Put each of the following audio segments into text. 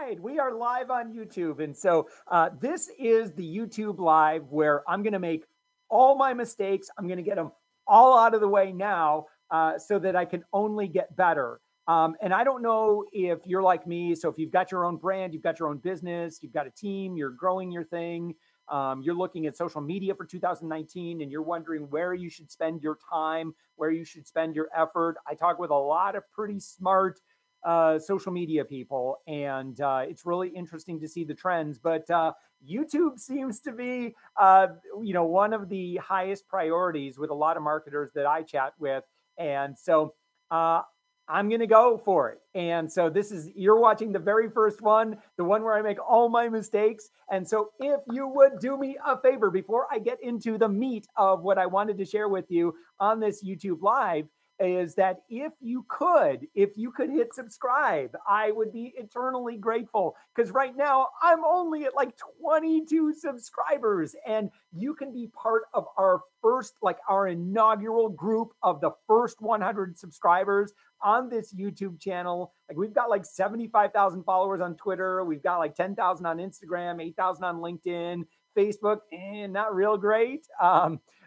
right, we are live on YouTube. And so this is the YouTube live where I'm going to make all my mistakes. I'm going to get them all out of the way now so that I can only get better. And I don't know if you're like me. So if you've got your own brand, you've got your own business, you've got a team, you're growing your thing, you're looking at social media for 2019 and you're wondering where you should spend your time, where you should spend your effort. I talk with a lot of pretty smart social media people, and it's really interesting to see the trends. But YouTube seems to be, one of the highest priorities with a lot of marketers that I chat with, and so I'm going to go for it. And so you're watching the very first one, the one where I make all my mistakes. And so if you would do me a favor before I get into the meat of what I wanted to share with you on this YouTube live, is that if you could hit subscribe, I would be eternally grateful, because right now I'm only at like 22 subscribers, and you can be part of our our inaugural group of the first 100 subscribers on this YouTube channel. Like, we've got like 75,000 followers on Twitter. We've got like 10,000 on Instagram, 8,000 on LinkedIn, Facebook, and not real great.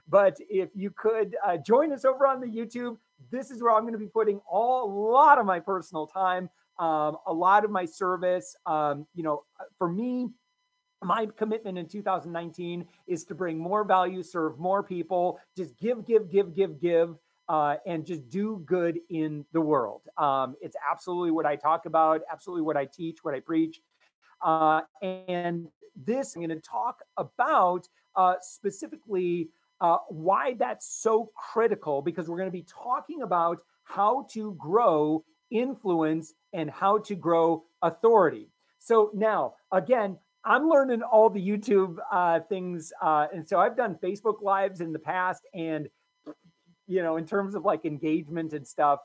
But if you could join us over on the YouTube, this is where I'm going to be putting a lot of my personal time, a lot of my service. For me, my commitment in 2019 is to bring more value, serve more people, just give, and just do good in the world. It's absolutely what I talk about, absolutely what I teach, what I preach. And this, I'm going to talk about specifically why that's so critical, because we're going to be talking about how to grow influence and how to grow authority. So now, again, I'm learning all the YouTube things. And so I've done Facebook Lives in the past, and, in terms of like engagement and stuff,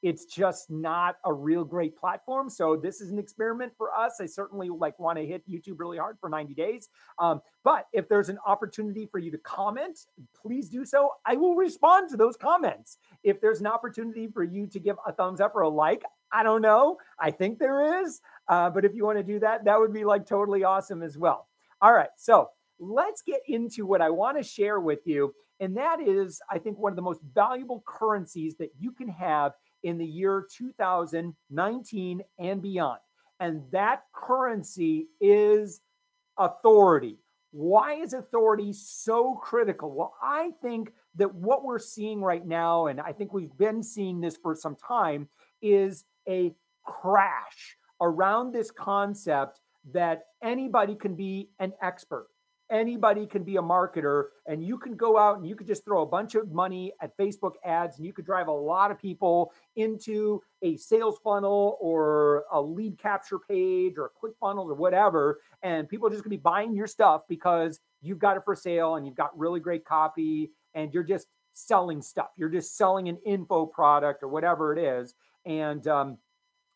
it's just not a real great platform. So this is an experiment for us. I certainly want to hit YouTube really hard for 90 days. But if there's an opportunity for you to comment, please do so. I will respond to those comments. If there's an opportunity for you to give a thumbs up or a like, I don't know. I think there is. But if you want to do that, that would be like totally awesome as well. All right. So let's get into what I want to share with you. And that is, I think, one of the most valuable currencies that you can have in the year 2019 and beyond. And that currency is authority. Why is authority so critical? Well, I think that what we're seeing right now, and I think we've been seeing this for some time, is a crash around this concept that anybody can be an expert. Anybody can be a marketer, and you can go out and you could just throw a bunch of money at Facebook ads, and you could drive a lot of people into a sales funnel or a lead capture page or ClickFunnels or whatever. And people are just gonna be buying your stuff because you've got it for sale and you've got really great copy and you're just selling stuff. You're just selling an info product or whatever it is. And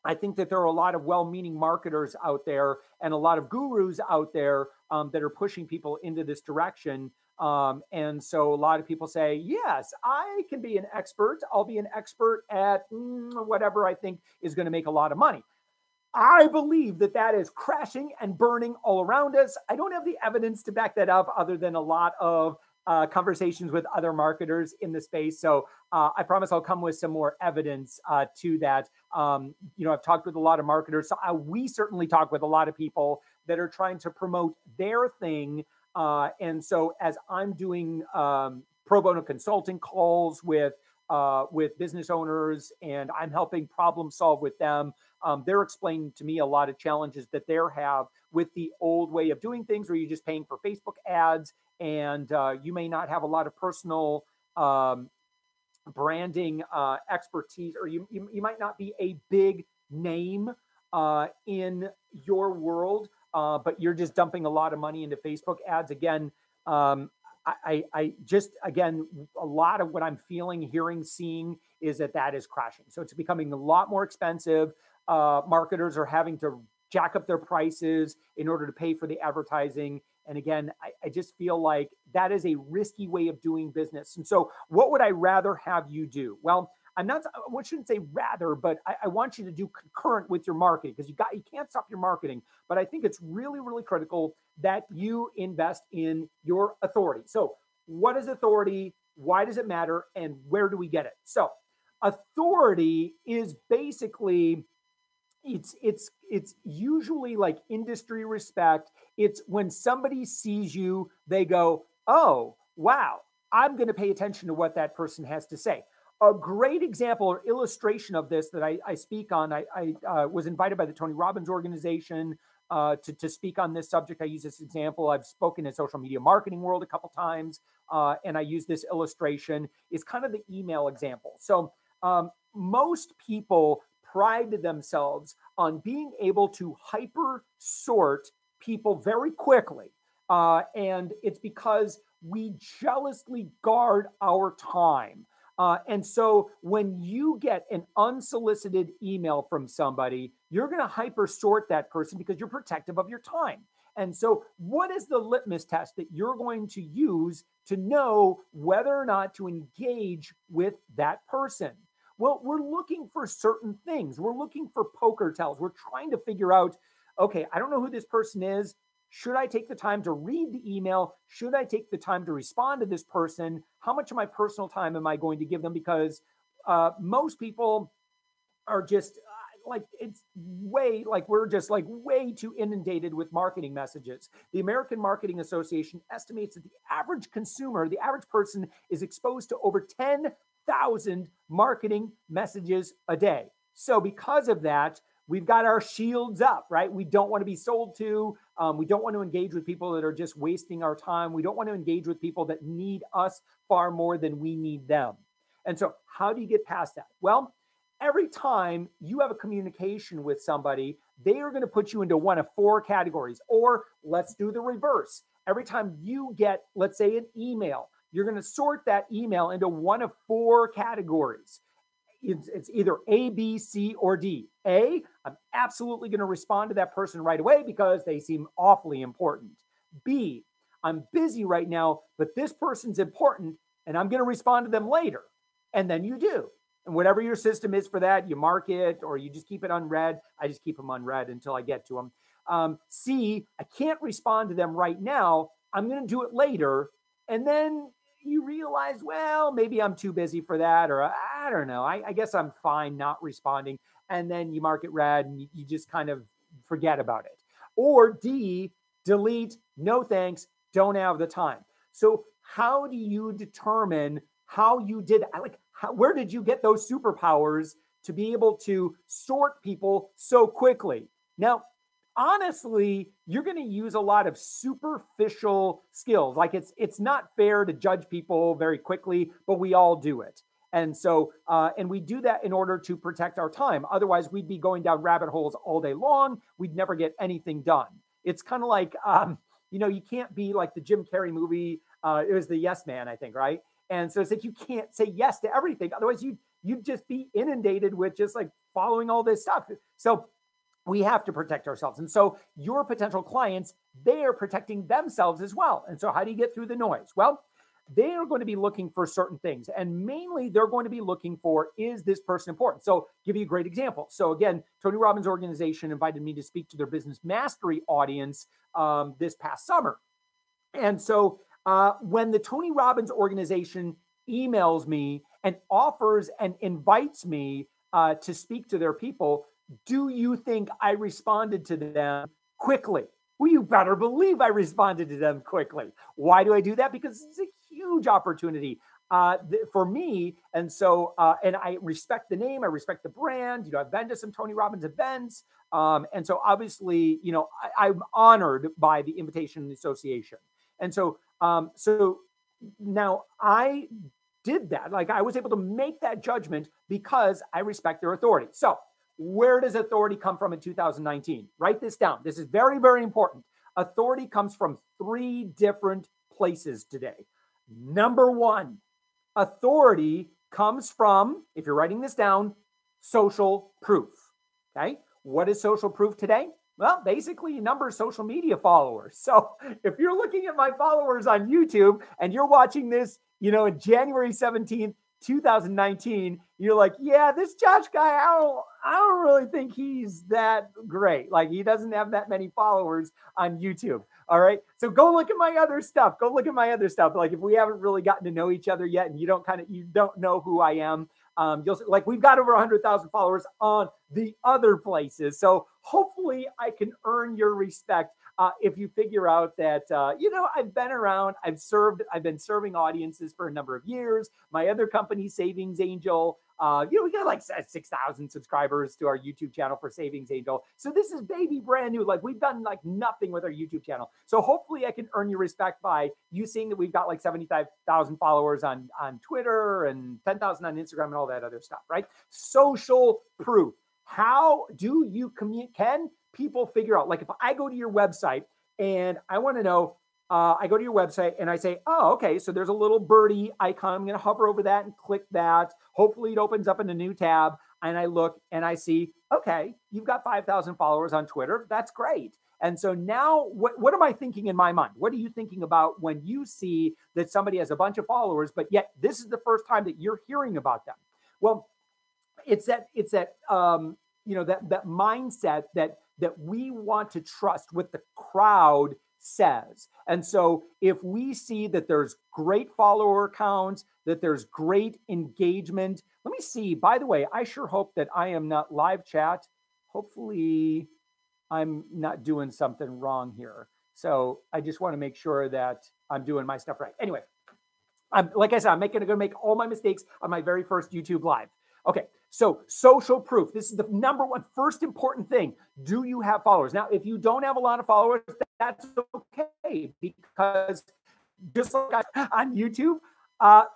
I think that there are a lot of well-meaning marketers out there and a lot of gurus out there that are pushing people into this direction. And so a lot of people say, yes, I can be an expert. I'll be an expert at whatever I think is going to make a lot of money. I believe that that is crashing and burning all around us. I don't have the evidence to back that up other than a lot of conversations with other marketers in the space. So I promise I'll come with some more evidence to that. I've talked with a lot of marketers. So we certainly talk with a lot of people that are trying to promote their thing. And so as I'm doing pro bono consulting calls with business owners, and I'm helping problem solve with them, they're explaining to me a lot of challenges that they have with the old way of doing things, where you're just paying for Facebook ads, and you may not have a lot of personal branding expertise, or you might not be a big name in your world, but you're just dumping a lot of money into Facebook ads. Again, I just, again, a lot of what I'm feeling, hearing, seeing is that is crashing. So it's becoming a lot more expensive. Marketers are having to jack up their prices in order to pay for the advertising. And again, I just feel like that is a risky way of doing business. And so what would I rather have you do? Well, I shouldn't say rather, but I want you to do concurrent with your marketing, because you can't stop your marketing. But I think it's really, really critical that you invest in your authority. So what is authority? Why does it matter? And where do we get it? So authority is basically, it's usually like industry respect. It's when somebody sees you, they go, oh, wow, I'm going to pay attention to what that person has to say. A great example or illustration of this that I speak on, I was invited by the Tony Robbins organization to speak on this subject. I use this example. I've spoken in social media marketing world a couple times, and I use this illustration. It's kind of the email example. So most people pride themselves on being able to hyper sort people very quickly. And it's because we jealously guard our time. And so when you get an unsolicited email from somebody, you're going to hyper sort that person because you're protective of your time. And so what is the litmus test that you're going to use to know whether or not to engage with that person? Well, we're looking for certain things. We're looking for poker tells. We're trying to figure out, okay, I don't know who this person is. Should I take the time to read the email? Should I take the time to respond to this person? How much of my personal time am I going to give them? Because most people are just we're just way too inundated with marketing messages. The American Marketing Association estimates that the average consumer, the average person, is exposed to over 10,000 marketing messages a day. So because of that, we've got our shields up, right? We don't want to be sold to. We don't want to engage with people that are just wasting our time. We don't want to engage with people that need us far more than we need them. And so how do you get past that? Well, every time you have a communication with somebody, they are going to put you into one of four categories. Or let's do the reverse. Every time you get, let's say, an email, you're going to sort that email into one of four categories. It's either A, B, C, or D. A, I'm absolutely going to respond to that person right away because they seem awfully important. B, I'm busy right now, but this person's important and I'm going to respond to them later. And then you do. And whatever your system is for that, you mark it or you just keep it unread. I just keep them unread until I get to them. C, I can't respond to them right now. I'm going to do it later. And then you realize, well, maybe I'm too busy for that, or I don't know. I guess I'm fine not responding. And then you mark it red and you just kind of forget about it. Or D, delete, no thanks, don't have the time. So how do you determine how you did, where did you get those superpowers to be able to sort people so quickly? Now, honestly, you're going to use a lot of superficial skills. Like it's not fair to judge people very quickly, but we all do it. And so, and we do that in order to protect our time. Otherwise, we'd be going down rabbit holes all day long. We'd never get anything done. It's kind of like, you can't be like the Jim Carrey movie. It was the Yes Man, I think, right? And so it's like you can't say yes to everything. Otherwise, you'd just be inundated with just like following all this stuff. So we have to protect ourselves. And so your potential clients, they are protecting themselves as well. And so how do you get through the noise? Well, they are going to be looking for certain things. And mainly they're going to be looking for, is this person important? So give you a great example. So again, Tony Robbins organization invited me to speak to their business mastery audience this past summer. And so when the Tony Robbins organization emails me and offers and invites me to speak to their people, do you think I responded to them quickly? Well, you better believe I responded to them quickly. Why do I do that? Because it's a huge opportunity for me. And so, and I respect the name, I respect the brand. I've been to some Tony Robbins events. And so obviously, I'm honored by the invitation and the association. And so, so now I did that. Like I was able to make that judgment because I respect their authority. So where does authority come from in 2019? Write this down. This is very, very important. Authority comes from three different places today. Number one, authority comes from, if you're writing this down, social proof. Okay. What is social proof today? Well, basically a number of social media followers. So if you're looking at my followers on YouTube and you're watching this, in January 17th, 2019, you're like, yeah, this Josh guy, I don't really think he's that great. Like, he doesn't have that many followers on YouTube. All right. So go look at my other stuff. Go look at my other stuff. Like, if we haven't really gotten to know each other yet and you don't know who I am, you'll like, we've got over 100,000 followers on the other places. So hopefully I can earn your respect. If you figure out that, I've been around, I've been serving audiences for a number of years. My other company, SavingsAngel, we got like 6,000 subscribers to our YouTube channel for SavingsAngel. So this is baby brand new. Like, we've done like nothing with our YouTube channel. So hopefully I can earn your respect by you seeing that we've got like 75,000 followers on Twitter and 10,000 on Instagram and all that other stuff, right? Social proof. How do you communicate? Can people figure out, like, if I go to your website and I want to know, I go to your website and I say, oh, okay, so there's a little birdie icon. I'm going to hover over that and click that. Hopefully it opens up in a new tab. And I look and I see, okay, you've got 5,000 followers on Twitter. That's great. And so now what am I thinking in my mind? What are you thinking about when you see that somebody has a bunch of followers, but yet this is the first time that you're hearing about them? Well, it's that mindset that we want to trust what the crowd says. And so if we see that there's great follower counts, that there's great engagement, let me see. By the way, I sure hope that I am not live chat. Hopefully I'm not doing something wrong here. So I just want to make sure that I'm doing my stuff right. Anyway, like I said, I'm going to make all my mistakes on my very first YouTube live. Okay, so social proof. This is the number one, first important thing. Do you have followers? Now, if you don't have a lot of followers, that's okay, because just like on YouTube,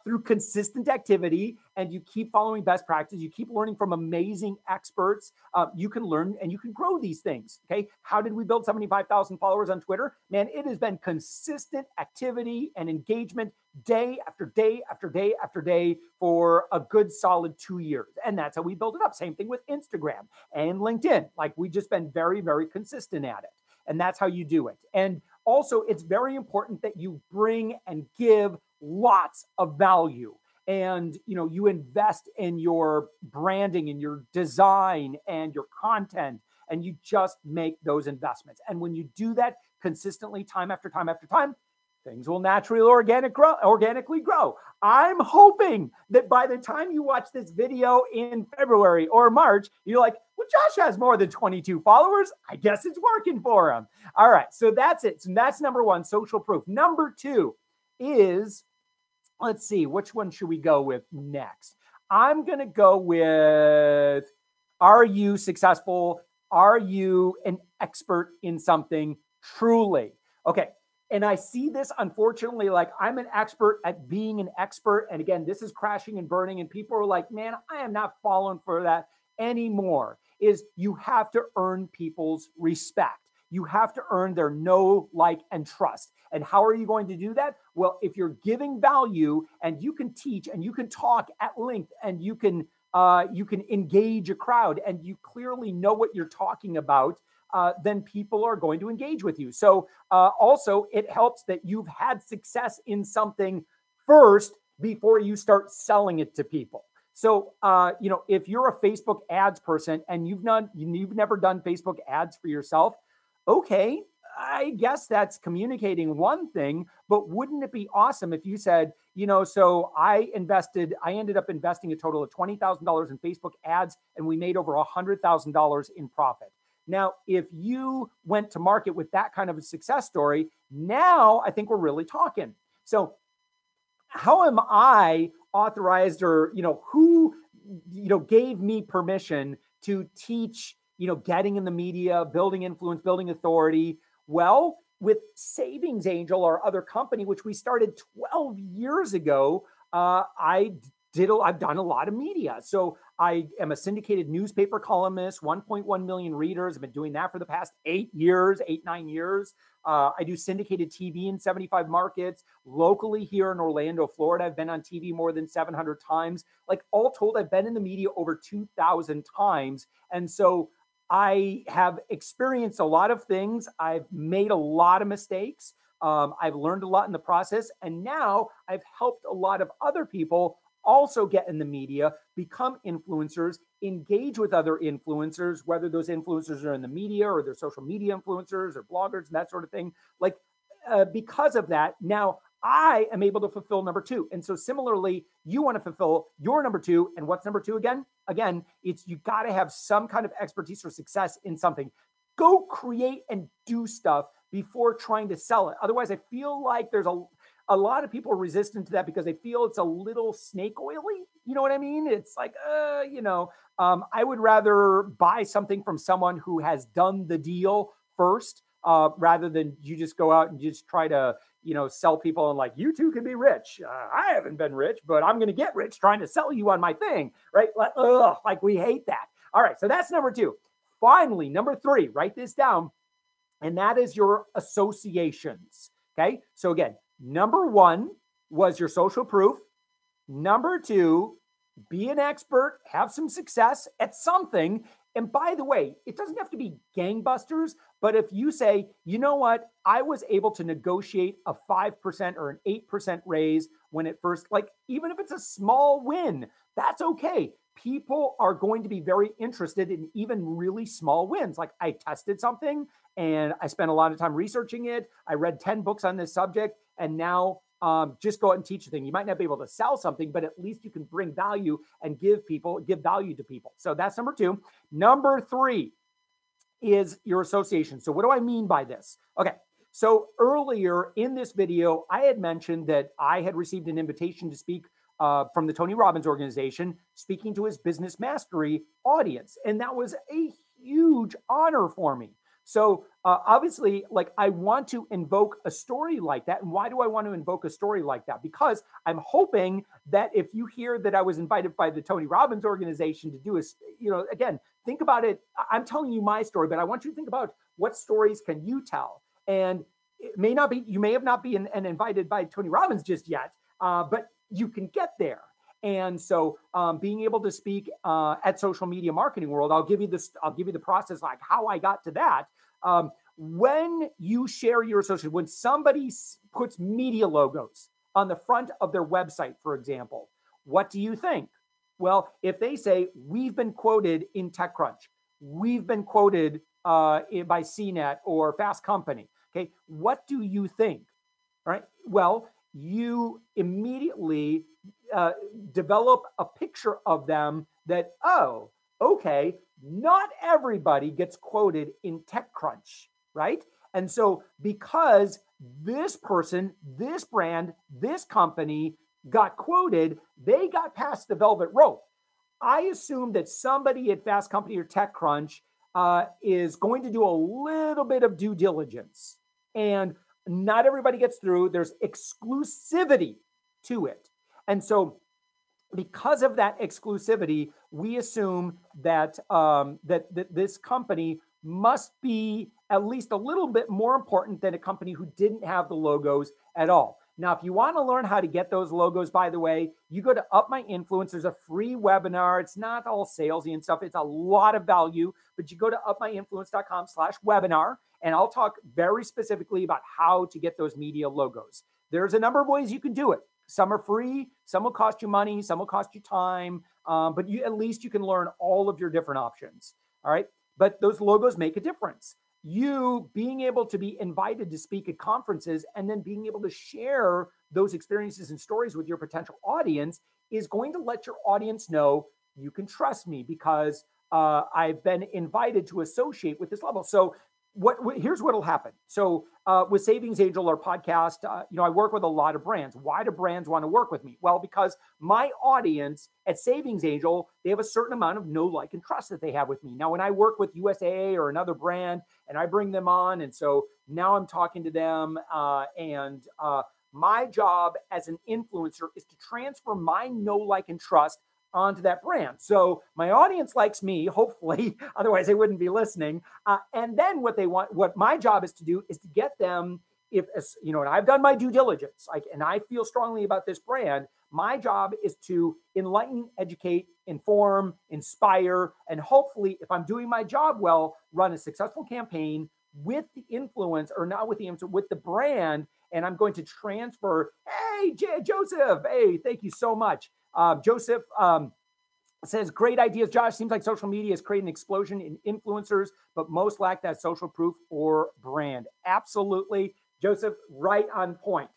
through consistent activity and you keep following best practice, you keep learning from amazing experts, you can learn and you can grow these things. Okay. How did we build 75,000 followers on Twitter? Man, it has been consistent activity and engagement day after day after day after day for a good solid 2 years. And that's how we build it up. Same thing with Instagram and LinkedIn. Like, we've just been very, very consistent at it. And that's how you do it. And also, it's very important that you bring and give lots of value, and you invest in your branding and your design and your content, and you just make those investments. And when you do that consistently, time after time after time, things will naturally organically grow. I'm hoping that by the time you watch this video in February or March, you're like, well, Josh has more than 22 followers. I guess it's working for him. All right, so that's it. So that's number one, social proof. Number two is, let's see, which one should we go with next? I'm going to go with, are you successful? Are you an expert in something truly? Okay. And I see this, unfortunately, like, I'm an expert at being an expert. And again, this is crashing and burning. And people are like, man, I am not falling for that anymore. Is you have to earn people's respect. You have to earn their know, like, and trust. And how are you going to do that? Well, if you're giving value and you can teach and you can talk at length and you can engage a crowd and you clearly know what you're talking about, then people are going to engage with you. So also, it helps that you've had success in something first before you start selling it to people. So, if you're a Facebook ads person and you've never done Facebook ads for yourself, okay, I guess that's communicating one thing, but wouldn't it be awesome if you said, so I ended up investing a total of $20,000 in Facebook ads, and we made over $100,000 in profit. Now, if you went to market with that kind of a success story, now I think we're really talking. So how am I authorized, or, who, gave me permission to teach, getting in the media, building influence, building authority? Well, with SavingsAngel, our other company, which we started 12 years ago, I've done a lot of media. So I am a syndicated newspaper columnist, 1.1 million readers. I've been doing that for the past 9 years. I do syndicated TV in 75 markets. Locally here in Orlando, Florida, I've been on TV more than 700 times. Like, all told, I've been in the media over 2,000 times. And so I have experienced a lot of things. I've made a lot of mistakes. I've learned a lot in the process. And now I've helped a lot of other people also get in the media, become influencers, engage with other influencers, whether those influencers are in the media or they're social media influencers or bloggers and that sort of thing. Like, because of that, now I am able to fulfill number two. And so similarly, you want to fulfill your number two. And what's number two again? Again, it's you got to have some kind of expertise or success in something. Go create and do stuff before trying to sell it. Otherwise, I feel like there's a lot of people resistant to that because they feel it's a little snake oily. You know what I mean? It's like, I would rather buy something from someone who has done the deal first, rather than you just go out and just try to, sell people and like, you too can be rich. I haven't been rich, but I'm going to get rich trying to sell you on my thing, right? Like we hate that. All right. So that's number two. Finally, number three, write this down. And that is your associations. Okay. So again, number one was your social proof. Number two, be an expert, have some success at something. And by the way, it doesn't have to be gangbusters, but if you say, you know what, I was able to negotiate a 5% or an 8% raise when it first, like, even if it's a small win, that's okay. People are going to be very interested in even really small wins. Like, I tested something and I spent a lot of time researching it. I read 10 books on this subject, and now just go out and teach a thing. You might not be able to sell something, but at least you can bring value and give value to people. So that's number two. Number three is your association. So what do I mean by this? Okay. So earlier in this video, I had mentioned that I had received an invitation to speak from the Tony Robbins organization, speaking to his business mastery audience. And that was a huge honor for me. So obviously, like, I want to invoke a story like that. And why do I want to invoke a story like that? Because I'm hoping that if you hear that I was invited by the Tony Robbins organization to do again, think about it. I'm telling you my story, but I want you to think about what stories can you tell? And it may not be, you may have not been invited by Tony Robbins just yet, but you can get there. And so being able to speak at Social Media Marketing World, I'll give you the process, like how I got to that. When you share your association, when somebody puts media logos on the front of their website, for example, what do you think? Well, if they say, we've been quoted in TechCrunch, we've been quoted by CNET or Fast Company, okay, what do you think? All right. Well, you immediately develop a picture of them that, oh, okay, not everybody gets quoted in TechCrunch, right? And so because this person, this brand, this company got quoted, they got past the velvet rope. I assume that somebody at Fast Company or TechCrunch is going to do a little bit of due diligence. And not everybody gets through. There's exclusivity to it. And so because of that exclusivity, we assume that that this company must be at least a little bit more important than a company who didn't have the logos at all. Now, if you want to learn how to get those logos, by the way, you go to Up My Influence. There's a free webinar. It's not all salesy and stuff. It's a lot of value, but you go to upmyinfluence.com/webinar, and I'll talk very specifically about how to get those media logos. There's a number of ways you can do it. Some are free, some will cost you money, some will cost you time, but at least you can learn all of your different options. All right. But those logos make a difference. You being able to be invited to speak at conferences and then being able to share those experiences and stories with your potential audience is going to let your audience know you can trust me because I've been invited to associate with this level. So here's what'll happen. So with SavingsAngel, our podcast, I work with a lot of brands. Why do brands want to work with me? Well, because my audience at SavingsAngel, they have a certain amount of know, like, and trust that they have with me. Now, when I work with USAA or another brand and I bring them on, and so now I'm talking to them, and my job as an influencer is to transfer my know, like, and trust onto that brand. So my audience likes me, hopefully, otherwise they wouldn't be listening. And then what my job is to do is to get them, and I've done my due diligence, and I feel strongly about this brand. My job is to enlighten, educate, inform, inspire, and hopefully, if I'm doing my job well, run a successful campaign with the influence, or not with the influence, with the brand. And I'm going to transfer, hey, Joseph, hey, thank you so much. Joseph says, great ideas, Josh. Seems like social media has created an explosion in influencers, but most lack that social proof or brand. Absolutely, Joseph, right on point.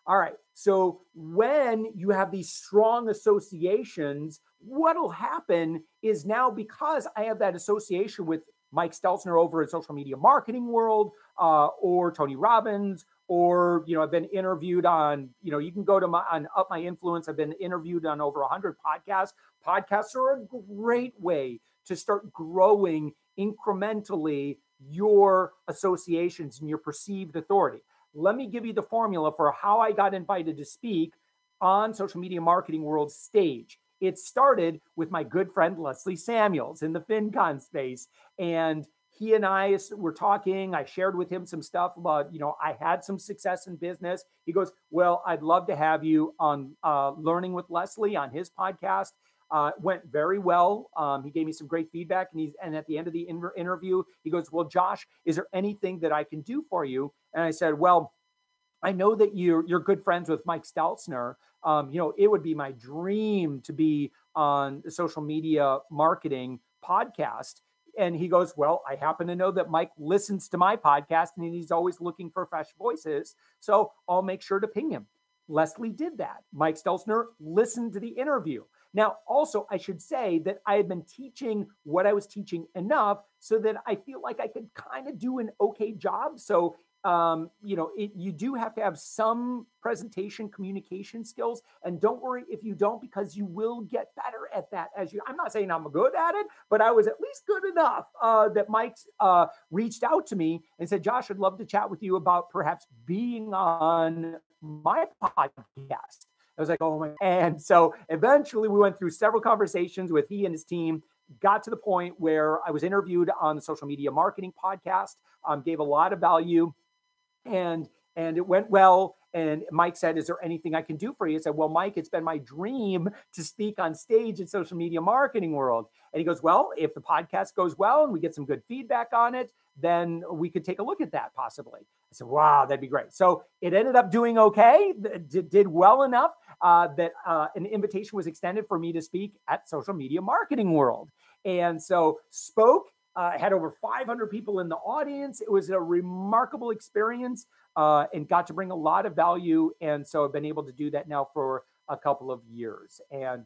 All right. So when you have these strong associations, what'll happen is now, because I have that association with Mike Stelzner over at Social Media Marketing World, or Tony Robbins, or, I've been interviewed on, you can go to on Up My Influence. I've been interviewed on over 100 podcasts. Podcasts are a great way to start growing incrementally your associations and your perceived authority. Let me give you the formula for how I got invited to speak on Social Media Marketing World stage. It started with my good friend Leslie Samuels in the FinCon space, and he and I were talking. I shared with him some stuff about, I had some success in business. He goes, well, I'd love to have you on Learning with Leslie on his podcast. Went very well. He gave me some great feedback, and at the end of the interview, he goes, well, Josh, is there anything that I can do for you? And I said, well, I know that you're good friends with Mike Stelzner. It would be my dream to be on the Social Media Marketing podcast. And he goes, well, I happen to know that Mike listens to my podcast and he's always looking for fresh voices. So I'll make sure to ping him. Leslie did that. Mike Stelzner listened to the interview. Now, also, I should say that I had been teaching what I was teaching enough so that I feel like I could kind of do an okay job. So, you do have to have some presentation communication skills, and don't worry if you don't, because you will get better at that I'm not saying I'm good at it, but I was at least good enough that Mike reached out to me and said, Josh, I'd love to chat with you about perhaps being on my podcast. I was like, oh my, and so eventually we went through several conversations with he and his team, got to the point where I was interviewed on the Social Media Marketing podcast, gave a lot of value, and it went well. And Mike said, is there anything I can do for you? I said, well, Mike, it's been my dream to speak on stage in Social Media Marketing World. And he goes, well, if the podcast goes well and we get some good feedback on it, then we could take a look at that possibly. I said, wow, that'd be great. So it ended up doing okay, did well enough that an invitation was extended for me to speak at Social Media Marketing World. And so spoke, had over 500 people in the audience. It was a remarkable experience and got to bring a lot of value. And so I've been able to do that now for a couple of years. And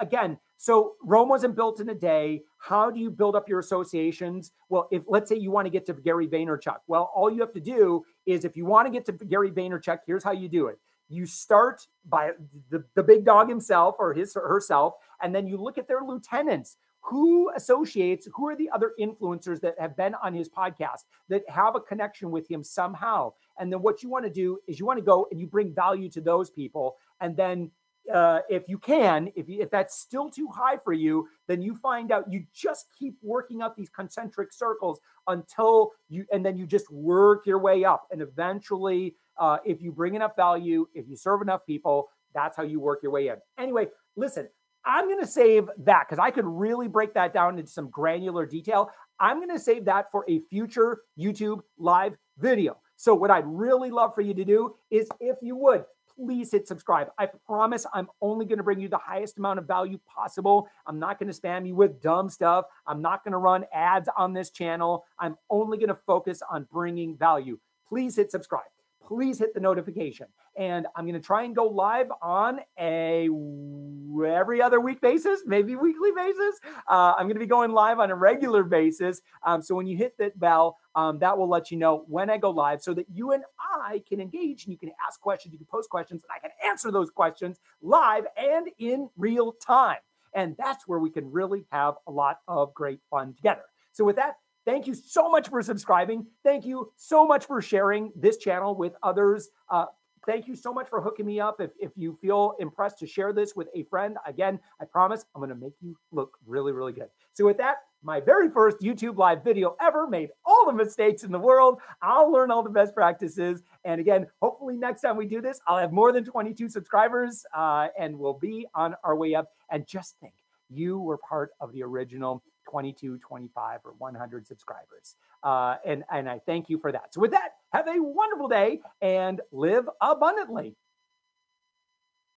again, so Rome wasn't built in a day. How do you build up your associations? Well, if let's say you want to get to Gary Vaynerchuk, well, all you have to do is, if you want to get to Gary Vaynerchuk, here's how you do it. You start by the big dog himself or his or herself, and then you look at their lieutenants. Who are the other influencers that have been on his podcast that have a connection with him somehow? And then what you want to do is you want to go and you bring value to those people. And then if you can, if that's still too high for you, then you find out, you just keep working up these concentric circles until and then you just work your way up. And eventually, if you bring enough value, if you serve enough people, that's how you work your way in. Anyway, listen, I'm going to save that because I could really break that down into some granular detail. I'm going to save that for a future YouTube live video. So what I'd really love for you to do is, if you would, please hit subscribe. I promise I'm only going to bring you the highest amount of value possible. I'm not going to spam you with dumb stuff. I'm not going to run ads on this channel. I'm only going to focus on bringing value. Please hit subscribe. Please hit the notification. And I'm going to try and go live on a every other week basis, maybe weekly basis. I'm going to be going live on a regular basis. So when you hit that bell, that will let you know when I go live, so that you and I can engage, and you can ask questions, you can post questions, and I can answer those questions live and in real time. And that's where we can really have a lot of great fun together. So with that, thank you so much for subscribing. Thank you so much for sharing this channel with others. Thank you so much for hooking me up. If you feel impressed to share this with a friend, again, I promise I'm going to make you look really, really good. So with that, my very first YouTube live video ever, made all the mistakes in the world. I'll learn all the best practices. And again, hopefully next time we do this, I'll have more than 22 subscribers and we'll be on our way up. And just think, you were part of the original 22, 25, or 100 subscribers. And I thank you for that. So with that, have a wonderful day and live abundantly.